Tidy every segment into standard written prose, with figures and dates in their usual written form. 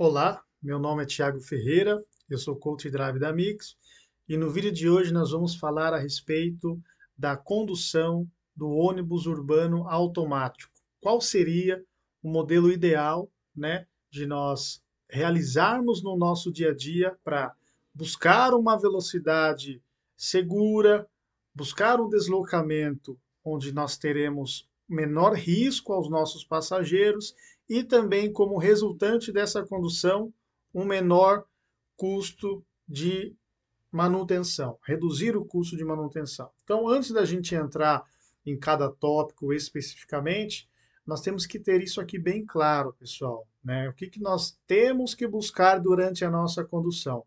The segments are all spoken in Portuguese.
Olá, meu nome é Thiago Ferreira, eu sou coach drive da Mix e no vídeo de hoje nós vamos falar a respeito da condução do ônibus urbano automático. Qual seria o modelo ideal, né, de nós realizarmos no nosso dia a dia para buscar uma velocidade segura, buscar um deslocamento onde nós teremos menor risco aos nossos passageiros e também, como resultante dessa condução, um menor custo de manutenção, reduzir o custo de manutenção. Então, antes da gente entrar em cada tópico especificamente, nós temos que ter isso aqui bem claro, pessoal, né? O que que nós temos que buscar durante a nossa condução?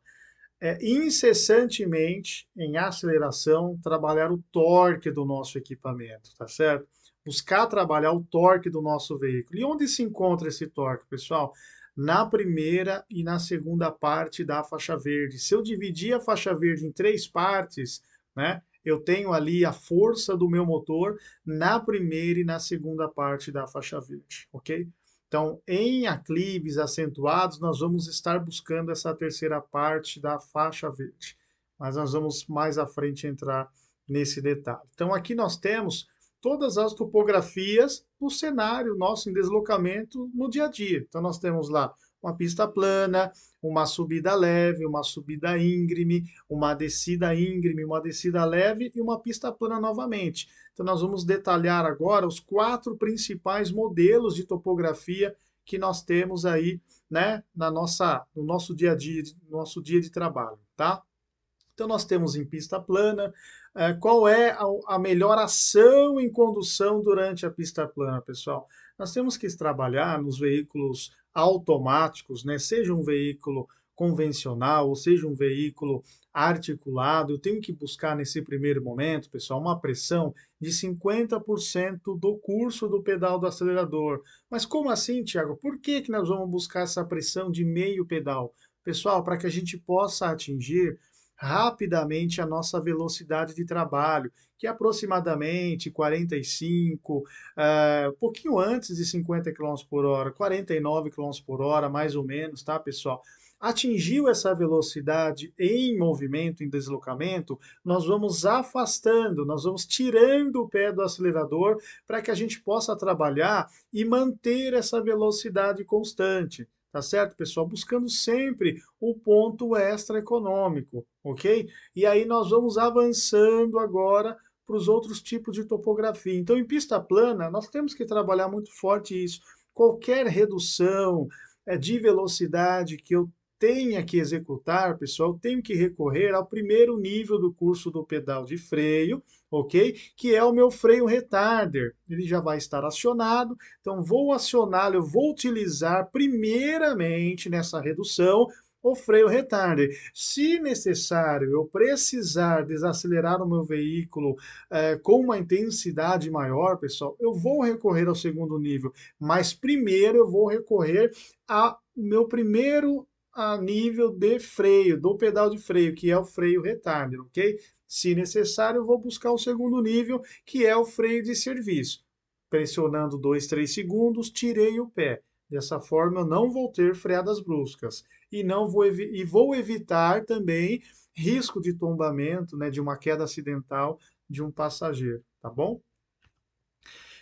É incessantemente, em aceleração, trabalhar o torque do nosso equipamento, tá certo? Buscar trabalhar o torque do nosso veículo. E onde se encontra esse torque, pessoal? Na primeira e na segunda parte da faixa verde. Se eu dividir a faixa verde em três partes, né, eu tenho ali a força do meu motor na primeira e na segunda parte da faixa verde, ok? Então, em aclives acentuados, nós vamos estar buscando essa terceira parte da faixa verde. Mas nós vamos mais à frente entrar nesse detalhe. Então, aqui nós temos todas as topografias do cenário nosso em deslocamento no dia a dia. Então, nós temos lá uma pista plana, uma subida leve, uma subida íngreme, uma descida leve e uma pista plana novamente. Então, nós vamos detalhar agora os quatro principais modelos de topografia que nós temos aí, né, no nosso dia a dia, no nosso dia de trabalho, tá? Então, nós temos em pista plana. Qual é a melhor ação em condução durante a pista plana, pessoal? Nós temos que trabalhar nos veículos automáticos, né? Seja um veículo convencional ou seja um veículo articulado. Eu tenho que buscar nesse primeiro momento, pessoal, uma pressão de 50% do curso do pedal do acelerador. Mas como assim, Tiago? Por que que nós vamos buscar essa pressão de meio pedal? Pessoal, para que a gente possa atingir rapidamente a nossa velocidade de trabalho, que é aproximadamente 45, um pouquinho antes de 50 km por hora, 49 km por hora, mais ou menos, tá, pessoal? Atingiu essa velocidade em movimento, em deslocamento, nós vamos afastando, nós vamos tirando o pé do acelerador para que a gente possa trabalhar e manter essa velocidade constante. Tá certo, pessoal? Buscando sempre o ponto extra econômico, ok? E aí nós vamos avançando agora para os outros tipos de topografia. Então, em pista plana, nós temos que trabalhar muito forte isso. Qualquer redução de velocidade que eu tenha que executar, pessoal, tenho que recorrer ao primeiro nível do curso do pedal de freio, ok? Que é o meu freio retarder. Ele já vai estar acionado, então vou acioná-lo, eu vou utilizar primeiramente nessa redução o freio retarder. Se necessário, eu precisar desacelerar o meu veículo com uma intensidade maior, pessoal, eu vou recorrer ao segundo nível, mas primeiro eu vou recorrer ao meu primeiro nível de freio, do pedal de freio, que é o freio retarder, ok? Se necessário, eu vou buscar o segundo nível, que é o freio de serviço. Pressionando 2, 3 segundos, tirei o pé. Dessa forma, eu não vou ter freadas bruscas e não vou, vou evitar também risco de tombamento, né, de uma queda acidental de um passageiro, tá bom?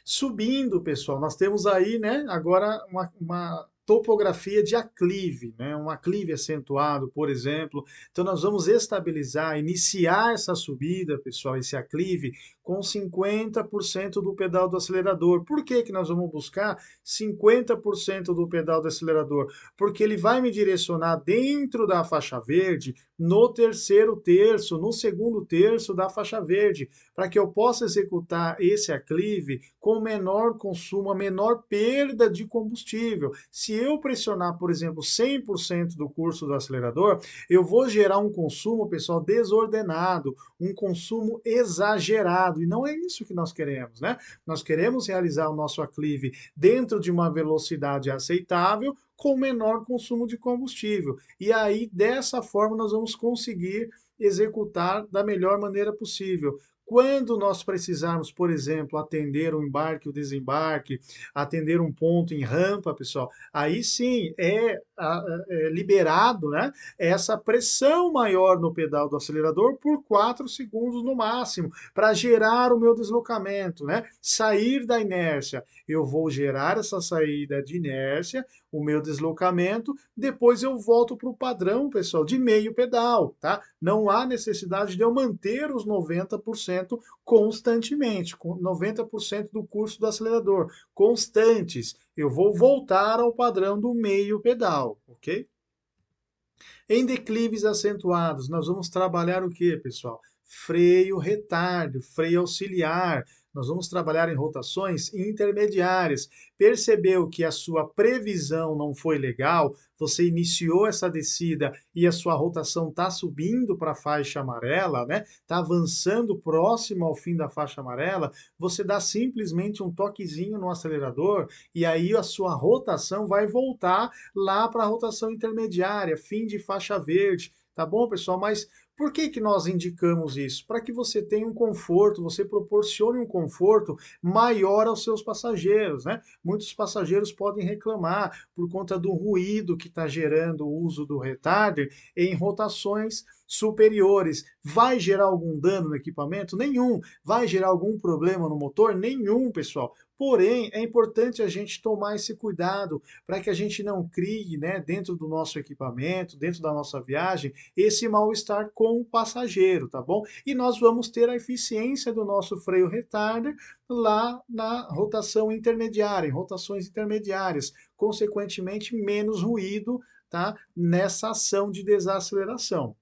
Subindo, pessoal, nós temos aí, né, agora uma topografia de aclive, né, um aclive acentuado, por exemplo. Então, nós vamos estabilizar, iniciar essa subida, pessoal, esse aclive, com 50% do pedal do acelerador. Por que que nós vamos buscar 50% do pedal do acelerador? Porque ele vai me direcionar dentro da faixa verde, no terceiro terço, no segundo terço da faixa verde, para que eu possa executar esse aclive com menor consumo, a menor perda de combustível. Se eu pressionar, por exemplo, 100% do curso do acelerador, eu vou gerar um consumo, pessoal, desordenado, um consumo exagerado, e não é isso que nós queremos, né? Nós queremos realizar o nosso aclive dentro de uma velocidade aceitável, com menor consumo de combustível. E aí, dessa forma, nós vamos conseguir executar da melhor maneira possível. Quando nós precisarmos, por exemplo, atender o embarque, o desembarque, atender um ponto em rampa, pessoal, aí sim é liberado, né, essa pressão maior no pedal do acelerador por 4 segundos no máximo, para gerar o meu deslocamento, né? Sair da inércia. Eu vou gerar essa saída de inércia, o meu deslocamento, depois eu volto para o padrão, pessoal, de meio pedal, tá? Não há necessidade de eu manter os 90% constantemente, com 90% do curso do acelerador, constantes. Eu vou voltar ao padrão do meio pedal, ok? Em declives acentuados, nós vamos trabalhar o que, pessoal? Freio retardo, freio auxiliar. Nós vamos trabalhar em rotações intermediárias. Percebeu que a sua previsão não foi legal? Você iniciou essa descida e a sua rotação está subindo para a faixa amarela, né? Está avançando próximo ao fim da faixa amarela. Você dá simplesmente um toquezinho no acelerador e aí a sua rotação vai voltar lá para a rotação intermediária, fim de faixa verde, tá bom, pessoal? Mas por que que nós indicamos isso? Para que você tenha um conforto, você proporcione um conforto maior aos seus passageiros, né? Muitos passageiros podem reclamar por conta do ruído que está gerando o uso do retarder em rotações superiores. Vai gerar algum dano no equipamento? Nenhum. Vai gerar algum problema no motor? Nenhum, pessoal. Porém, é importante a gente tomar esse cuidado para que a gente não crie, né, dentro do nosso equipamento, dentro da nossa viagem, esse mal-estar com o passageiro, tá bom? E nós vamos ter a eficiência do nosso freio retarder lá na rotação intermediária, em rotações intermediárias, consequentemente menos ruído, tá, nessa ação de desaceleração.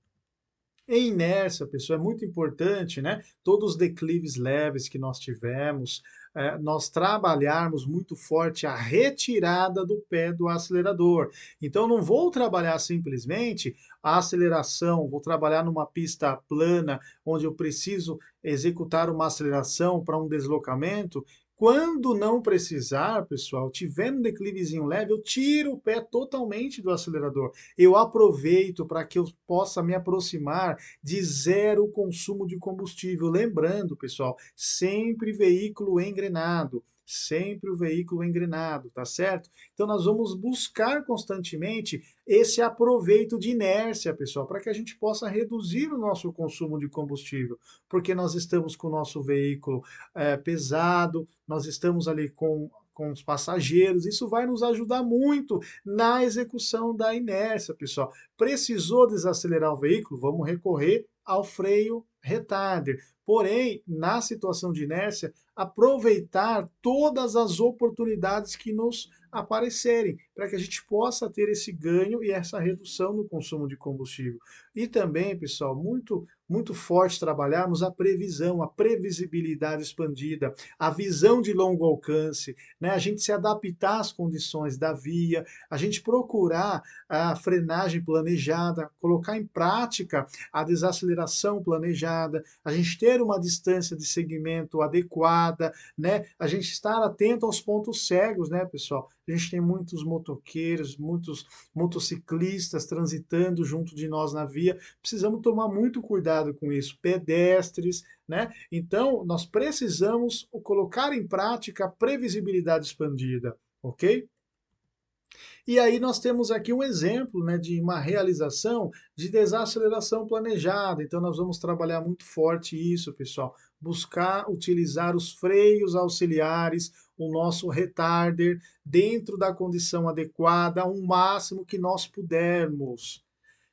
Em inércia, pessoal, é muito importante, né? Todos os declives leves que nós tivemos, nós trabalharmos muito forte a retirada do pé do acelerador. Então, não vou trabalhar simplesmente a aceleração, vou trabalhar numa pista plana, onde eu preciso executar uma aceleração para um deslocamento. Quando não precisar, pessoal, tiver um declivezinho leve, eu tiro o pé totalmente do acelerador. Eu aproveito para que eu possa me aproximar de zero consumo de combustível. Lembrando, pessoal, sempre veículo engrenado. Sempre o veículo engrenado, tá certo? Então, nós vamos buscar constantemente esse aproveito de inércia, pessoal, para que a gente possa reduzir o nosso consumo de combustível, porque nós estamos com o nosso veículo pesado, nós estamos ali com os passageiros, isso vai nos ajudar muito na execução da inércia, pessoal. Precisou desacelerar o veículo? Vamos recorrer ao freio retarder. Porém, na situação de inércia, aproveitar todas as oportunidades que nos aparecerem, para que a gente possa ter esse ganho e essa redução no consumo de combustível. E também, pessoal, muito forte trabalharmos a previsão, a previsibilidade expandida, a visão de longo alcance, né? A gente se adaptar às condições da via, a gente procurar a frenagem planejada, colocar em prática a desaceleração planejada, a gente ter uma distância de segmento adequada, né? A gente estar atento aos pontos cegos, né, pessoal? A gente tem muitos motoqueiros, muitos motociclistas transitando junto de nós na via. Precisamos tomar muito cuidado com isso. Pedestres, né? Então, nós precisamos colocar em prática a previsibilidade expandida, ok? E aí nós temos aqui um exemplo, né, de uma realização de desaceleração planejada. Então nós vamos trabalhar muito forte isso, pessoal. Buscar utilizar os freios auxiliares, o nosso retarder, dentro da condição adequada, o máximo que nós pudermos.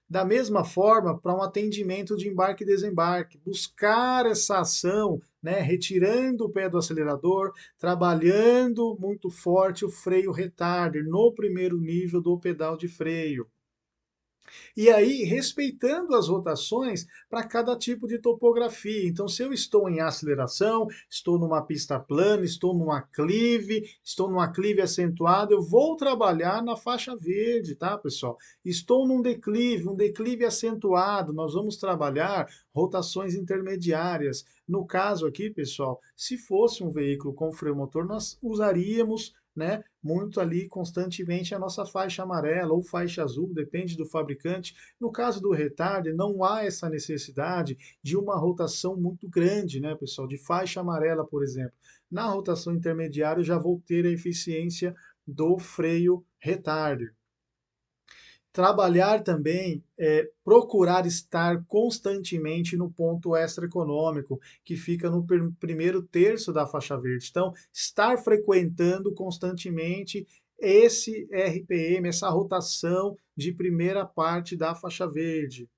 Da mesma forma, para um atendimento de embarque e desembarque, buscar essa ação, né, retirando o pé do acelerador, trabalhando muito forte o freio retarder no primeiro nível do pedal de freio. E aí, respeitando as rotações para cada tipo de topografia. Então, se eu estou em aceleração, estou numa pista plana, estou numa clive acentuada, eu vou trabalhar na faixa verde, tá, pessoal? Estou num declive, um declive acentuado, nós vamos trabalhar rotações intermediárias. No caso aqui, pessoal, se fosse um veículo com freio motor, nós usaríamos né, muito ali constantemente a nossa faixa amarela ou faixa azul, depende do fabricante. No caso do retarder, não há essa necessidade de uma rotação muito grande, né, pessoal, de faixa amarela, por exemplo. Na rotação intermediária, eu já vou ter a eficiência do freio retarder. Trabalhar também é procurar estar constantemente no ponto extra-econômico, que fica no primeiro terço da faixa verde. Então, estar frequentando constantemente esse RPM, essa rotação de primeira parte da faixa verde.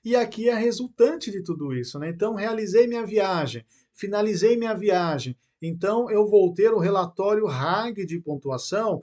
E aqui é a resultante de tudo isso, né? Então, realizei minha viagem, finalizei minha viagem. Então, eu vou ter o relatório RAG de pontuação,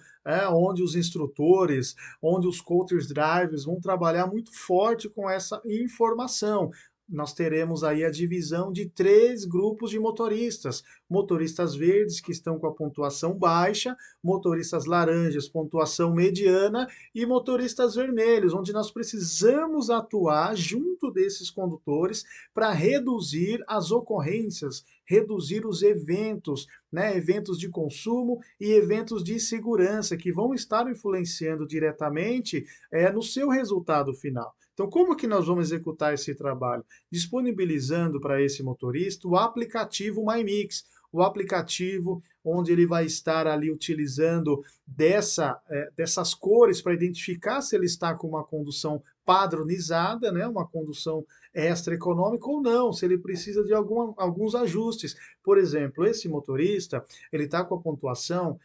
onde os instrutores, onde os coaches drivers vão trabalhar muito forte com essa informação. Nós teremos aí a divisão de 3 grupos de motoristas. Motoristas verdes, que estão com a pontuação baixa, motoristas laranjas, pontuação mediana, e motoristas vermelhos, onde nós precisamos atuar junto desses condutores para reduzir as ocorrências, reduzir os eventos, né, eventos de consumo e eventos de segurança que vão estar influenciando diretamente no seu resultado final. Então, como que nós vamos executar esse trabalho? Disponibilizando para esse motorista o aplicativo MyMix, o aplicativo onde ele vai estar ali utilizando dessas cores para identificar se ele está com uma condução padronizada, né, uma condução extra-econômica ou não, se ele precisa de alguns ajustes. Por exemplo, esse motorista, ele está com a pontuação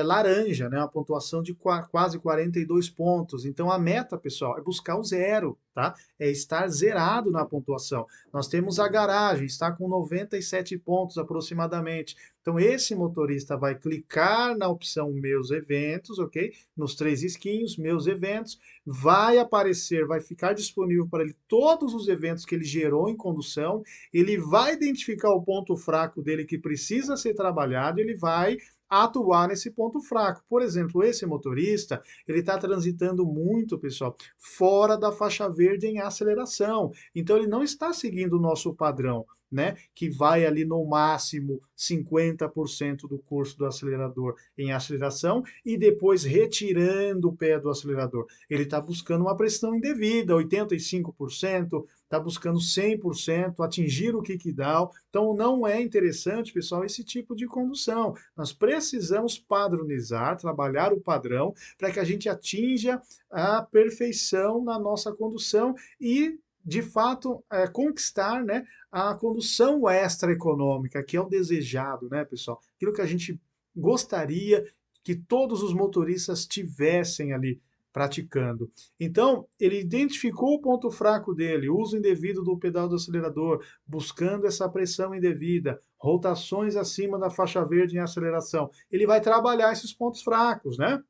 laranja, né, uma pontuação de quase 42 pontos. Então, a meta, pessoal, é buscar o zero, tá? É estar zerado na pontuação. Nós temos a garagem, está com 97 pontos aproximadamente. Então, esse motorista vai clicar na opção Meus Eventos, ok? Nos 3 risquinhos, Meus Eventos, vai aparecer, vai ficar disponível para ele todos os eventos que ele gerou em condução, ele vai identificar o ponto fraco dele que precisa ser trabalhado, ele vai atuar nesse ponto fraco. Por exemplo, esse motorista, ele está transitando muito, pessoal, fora da faixa verde em aceleração. Então, ele não está seguindo o nosso padrão, né, que vai ali no máximo 50% do curso do acelerador em aceleração e depois retirando o pé do acelerador. Ele está buscando uma pressão indevida, 85%, está buscando 100%, atingir o kickdown. Então, não é interessante, pessoal, esse tipo de condução. Nós precisamos padronizar, trabalhar o padrão, para que a gente atinja a perfeição na nossa condução e de fato, conquistar, né, a condução extra-econômica, que é o desejado, né, pessoal? Aquilo que a gente gostaria que todos os motoristas tivessem ali praticando. Então, ele identificou o ponto fraco dele, uso indevido do pedal do acelerador, buscando essa pressão indevida, rotações acima da faixa verde em aceleração. Ele vai trabalhar esses pontos fracos, né?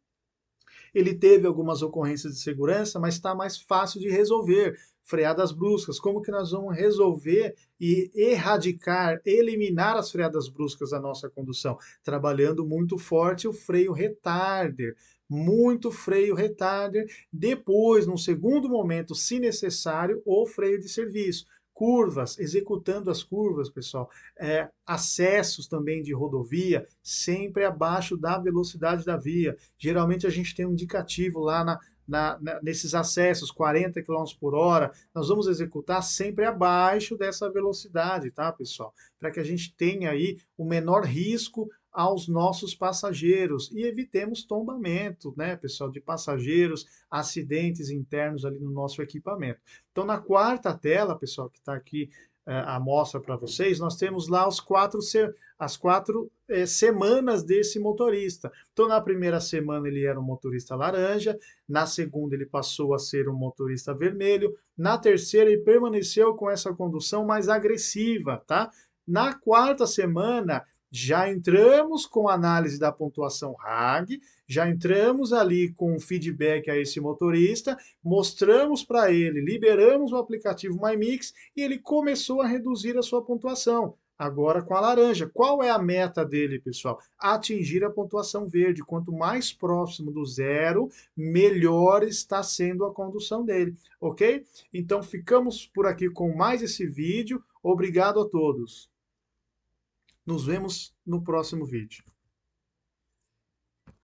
Ele teve algumas ocorrências de segurança, mas está mais fácil de resolver. Freadas bruscas, como que nós vamos resolver e erradicar, eliminar as freadas bruscas da nossa condução? Trabalhando muito forte o freio retarder, muito freio retarder, depois, num segundo momento, se necessário, o freio de serviço. Curvas, executando as curvas, pessoal, acessos também de rodovia, sempre abaixo da velocidade da via. Geralmente a gente tem um indicativo lá nesses acessos, 40 km por hora, nós vamos executar sempre abaixo dessa velocidade, tá, pessoal? Para que a gente tenha aí o menor risco aos nossos passageiros e evitemos tombamento, né, pessoal, de passageiros, acidentes internos ali no nosso equipamento. Então, na quarta tela, pessoal, que está aqui a mostra para vocês, nós temos lá as quatro semanas desse motorista. Então, na primeira semana ele era um motorista laranja, na segunda ele passou a ser um motorista vermelho, na terceira ele permaneceu com essa condução mais agressiva, tá? Na quarta semana já entramos com análise da pontuação RAG, já entramos ali com feedback a esse motorista, mostramos para ele, liberamos o aplicativo MyMix e ele começou a reduzir a sua pontuação. Agora com a laranja. Qual é a meta dele, pessoal? Atingir a pontuação verde. Quanto mais próximo do zero, melhor está sendo a condução dele, ok? Então ficamos por aqui com mais esse vídeo. Obrigado a todos. Nos vemos no próximo vídeo.